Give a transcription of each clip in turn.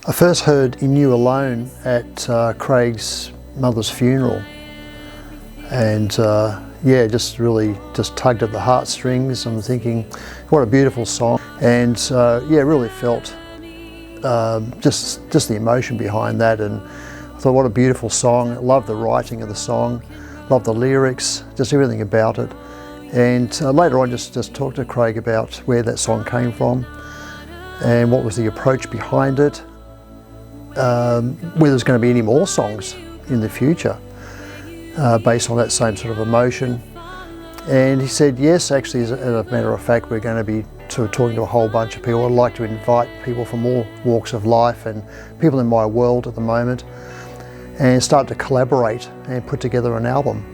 I first heard In You Alone at Craig's mother's funeral, and yeah, just really tugged at the heartstrings. I'm thinking, what a beautiful song, and yeah, really felt just the emotion behind that, and I thought, what a beautiful song. I loved the writing of the song, loved the lyrics, just everything about it. And later on, just talked to Craig about where that song came from and what was the approach behind it, whether there's going to be any more songs in the future based on that same sort of emotion. And he said yes, actually, as a matter of fact, we're going to be sort of talking to a whole bunch of people. I'd like to invite people from all walks of life and people in my world at the moment, and start to collaborate and put together an album.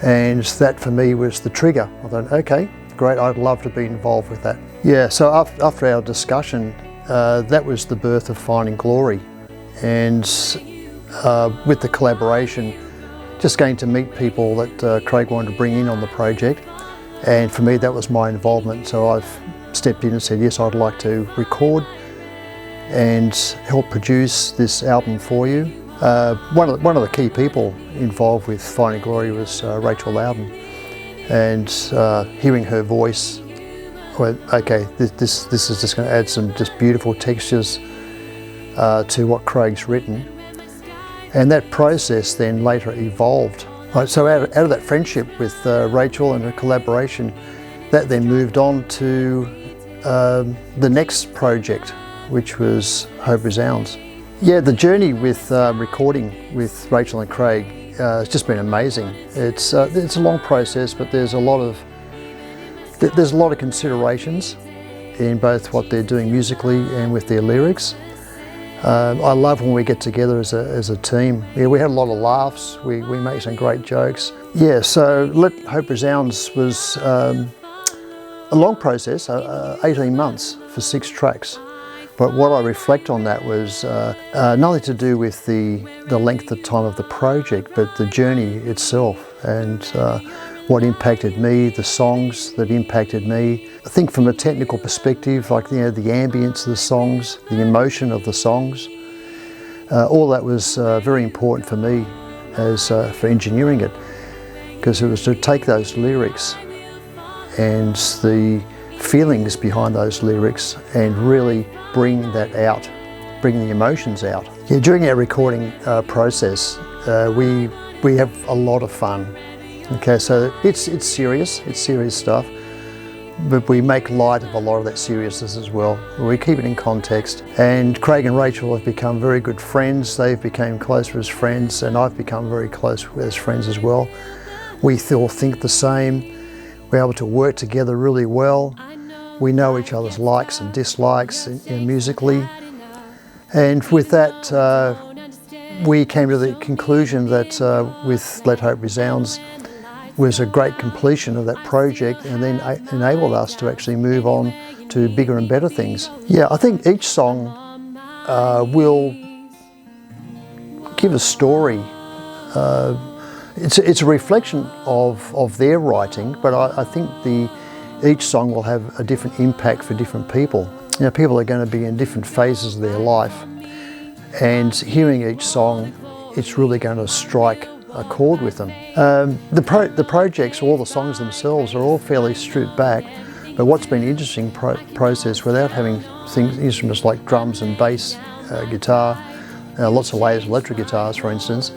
And that for me was the trigger. I thought, okay, great, I'd love to be involved with that. Yeah, so after our discussion, that was the birth of Finding Glory. And with the collaboration, just getting to meet people that Craig wanted to bring in on the project. And for me, that was my involvement. So I've stepped in and said, yes, I'd like to record and help produce this album for you. One of the key people involved with Finding Glory was Rachel Loudon, and hearing her voice, I went, okay, this is just going to add some just beautiful textures to what Craig's written. And that process then later evolved. Right, so out of that friendship with Rachel and her collaboration, that then moved on to the next project, which was Hope Resounds. Yeah, the journey with recording with Rachel and Craig has just been amazing. It's a long process, but there's a lot of considerations in both what they're doing musically and with their lyrics. I love when we get together as a team. Yeah, we had a lot of laughs. We make some great jokes. Yeah, so Hope Resounds was a long process, 18 months for 6 tracks. But what I reflect on that was nothing to do with the length of time of the project, but the journey itself, and what impacted me, the songs that impacted me. I think from a technical perspective, like the ambience of the songs, the emotion of the songs, all that was very important for me as for engineering it, because it was to take those lyrics and the feelings behind those lyrics and really bring that out, bring the emotions out. Yeah, during our recording process, we have a lot of fun. Okay, so it's serious stuff, but we make light of a lot of that seriousness as well. We keep it in context. And Craig and Rachel have become very good friends. They've become closer as friends, and I've become very close as friends as well. We all think the same. We're able to work together really well. We know each other's likes and dislikes musically. And with that, we came to the conclusion that with Let Hope Resounds was a great completion of that project, and then enabled us to actually move on to bigger and better things. Yeah, I think each song will give a story. It's a reflection of their writing, but I think each song will have a different impact for different people. You know, people are going to be in different phases of their life, and hearing each song, it's really going to strike a chord with them. The projects, all the songs themselves, are all fairly stripped back, but what's been an interesting process, without having instruments like drums and bass, guitar, lots of layers of electric guitars, for instance,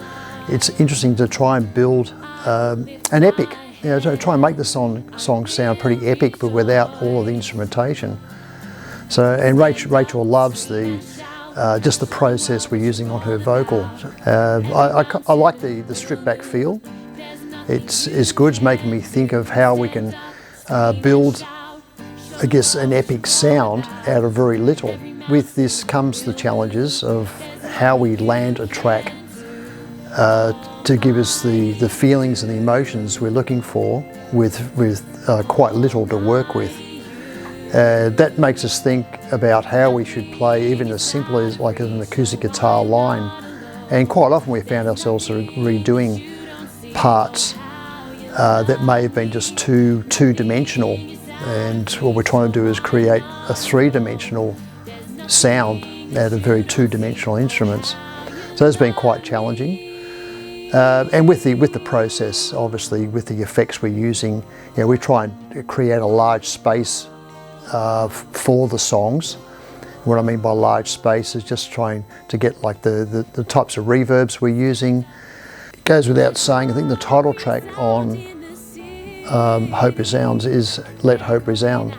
it's interesting to try and build an epic. You know, to try and make the song sound pretty epic, but without all of the instrumentation. So, and Rachel loves just the process we're using on her vocal. I like the stripped back feel. It's good. It's making me think of how we can build, I guess, an epic sound out of very little. With this comes the challenges of how we land a track to give us the feelings and the emotions we're looking for with quite little to work with. That makes us think about how we should play even as simple as like an acoustic guitar line. And quite often we found ourselves sort of redoing parts that may have been just two-dimensional, and what we're trying to do is create a 3-dimensional sound out of very two-dimensional instruments. So that's been quite challenging. And with the process, obviously, with the effects we're using, we try and create a large space for the songs. What I mean by large space is just trying to get like the types of reverbs we're using. It goes without saying, I think the title track on Hope Resounds is Let Hope Resound.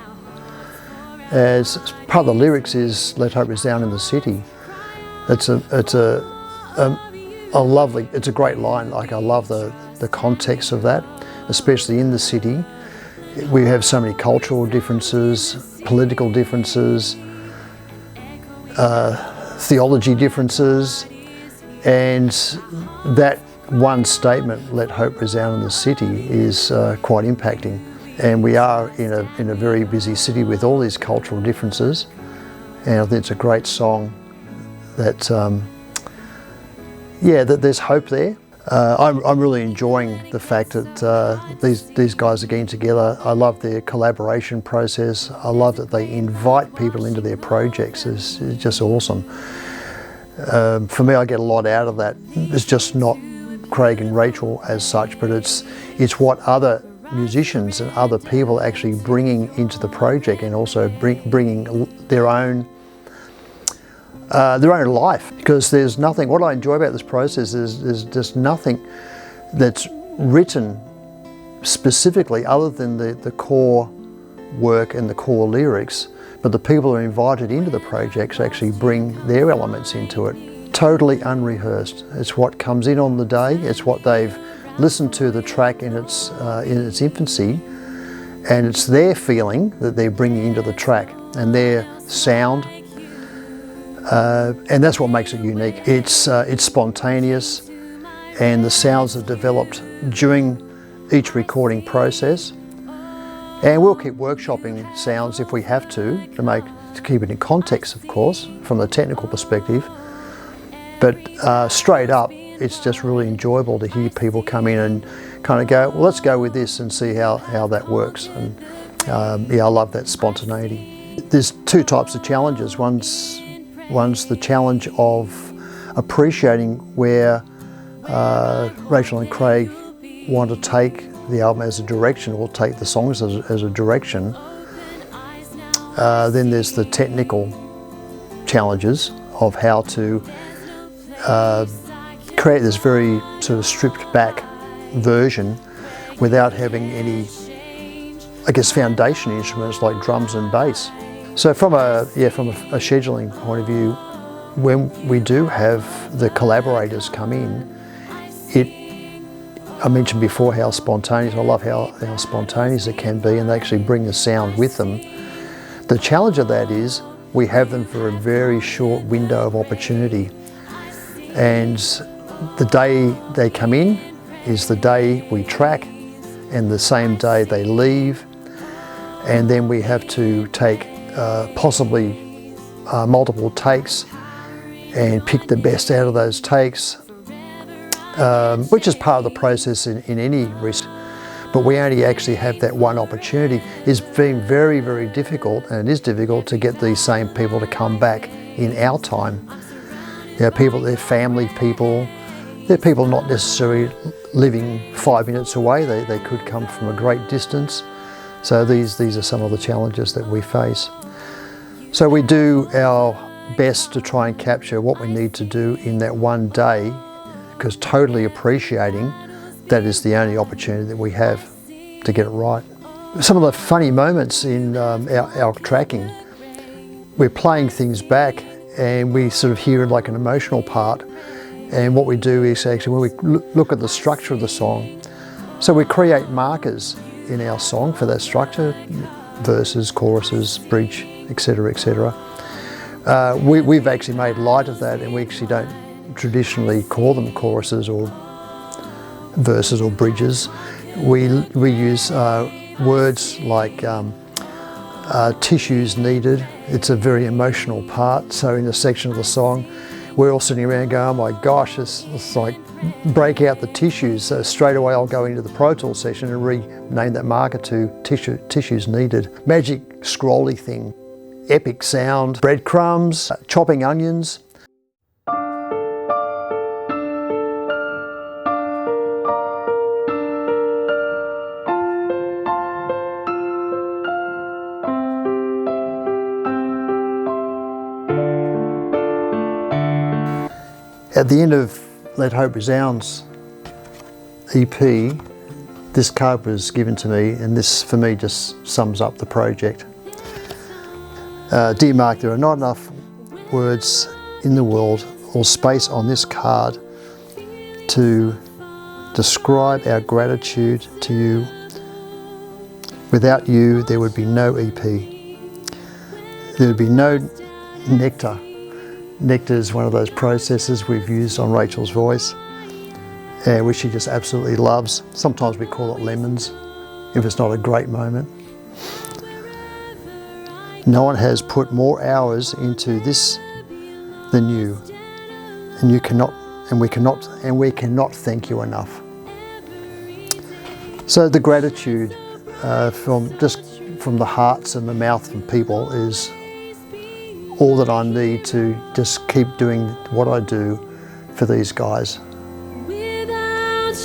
As part of the lyrics is Let Hope Resound in the City. It's a lovely, it's a great line. Like, I love the context of that, especially in the city. We have so many cultural differences, political differences, theology differences, and that one statement, let hope resound in the city, is quite impacting. And we are in a very busy city with all these cultural differences, and I think it's a great song that, that there's hope there. I'm really enjoying the fact that these guys are getting together. I love their collaboration process. I love that they invite people into their projects. It's just awesome. For me, I get a lot out of that. It's just not Craig and Rachel as such, but it's what other musicians and other people are actually bringing into the project, and also bringing their own life, because there's nothing, what I enjoy about this process is there's just nothing that's written specifically other than the core work and the core lyrics, but the people who are invited into the projects actually bring their elements into it, totally unrehearsed. It's what comes in on the day, it's what they've listened to the track in its infancy, and it's their feeling that they're bringing into the track and their sound. And that's what makes it unique. It's spontaneous, and the sounds are developed during each recording process. And we'll keep workshopping sounds if we have to keep it in context, of course, from the technical perspective. But straight up, it's just really enjoyable to hear people come in and kind of go, well, let's go with this and see how that works. And I love that spontaneity. There's two types of challenges. One's the challenge of appreciating where Rachel and Craig want to take the album as a direction, or take the songs as a direction. Then there's the technical challenges of how to create this very sort of stripped back version without having any, I guess, foundation instruments like drums and bass. So from a scheduling point of view, when we do have the collaborators come in, I mentioned before how spontaneous, I love how spontaneous it can be, and they actually bring the sound with them. The challenge of that is we have them for a very short window of opportunity, and the day they come in is the day we track, and the same day they leave, and then we have to take possibly multiple takes and pick the best out of those takes, which is part of the process in any risk. But we only actually have that one opportunity. It's been very, very difficult, and it is difficult to get these same people to come back in our time. People, they're family people, they're people not necessarily living 5 minutes away, they could come from a great distance. So these are some of the challenges that we face. So we do our best to try and capture what we need to do in that one day, because totally appreciating that is the only opportunity that we have to get it right. Some of the funny moments in our tracking, we're playing things back and we sort of hear like an emotional part, and what we do is actually, when we look at the structure of the song, so we create markers in our song for that structure, verses, choruses, bridge, etc., etc. We've actually made light of that, and we actually don't traditionally call them choruses or verses or bridges. We use words like tissues needed. It's a very emotional part. So in a section of the song, we're all sitting around going, oh my gosh, it's like break out the tissues. So straight away I'll go into the Pro Tools session and rename that marker to tissues needed. Magic scrolly thing. epic sound, breadcrumbs, chopping onions. At the end of Let Hope Resounds EP, this card was given to me, and this for me just sums up the project. Dear Mark, there are not enough words in the world or space on this card to describe our gratitude to you. Without you, there would be no EP. There would be no nectar. Nectar is one of those processes we've used on Rachel's voice, which she just absolutely loves. Sometimes we call it lemons if it's not a great moment. No one has put more hours into this than you, and you cannot, and we cannot thank you enough. So the gratitude from the hearts and the mouth from people is all that I need to just keep doing what I do for these guys.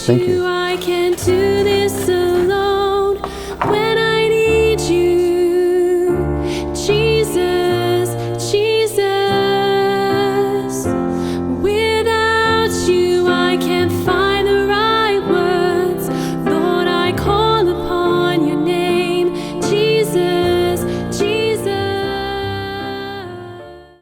Thank you. I can't do this alone.